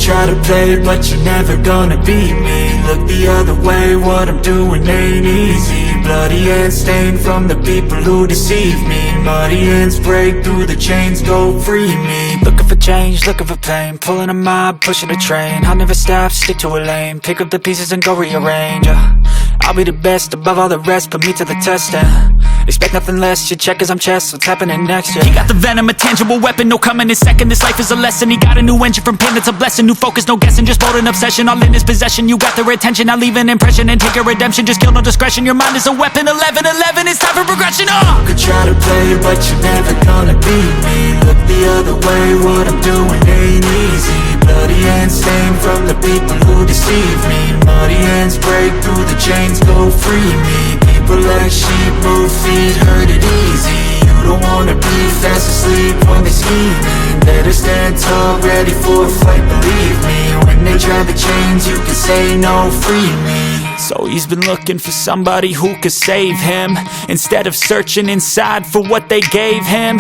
try to play, but you're never gonna beat me. Look the other way, what I'm doing ain't easy. Bloody hands stained from the people who deceive me. Muddy hands break through the chains, go free me. Looking for change, looking for pain, pulling a mob, pushing a train. I'll never stop, stick to a lane, pick up the pieces and go rearrange. I'll be the best above all the rest, put me to the test and expect nothing less, your check is I'm chess, what's happening next, yeah. He got the venom, a tangible weapon, no coming in second. This life is a lesson, he got a new engine from pain, it's a blessing. New focus, no guessing, just bold and obsession. All in his possession, you got their attention. I'll leave an impression and take your redemption. Just kill, no discretion, your mind is a weapon. 11-11, it's time for progression, You could try to play, but you're never gonna beat me. Look the other way, what I'm doing ain't easy. Bloody hands stained from the people who deceive me. Muddy hands break through the chains, go free me. People like sheep move feet, hurt it easy. You don't wanna be fast asleep when they scheming. Better stand tall, ready for a fight, believe me. When they try the chains, you can say no, free me. So he's been looking for somebody who could save him, instead of searching inside for what they gave him.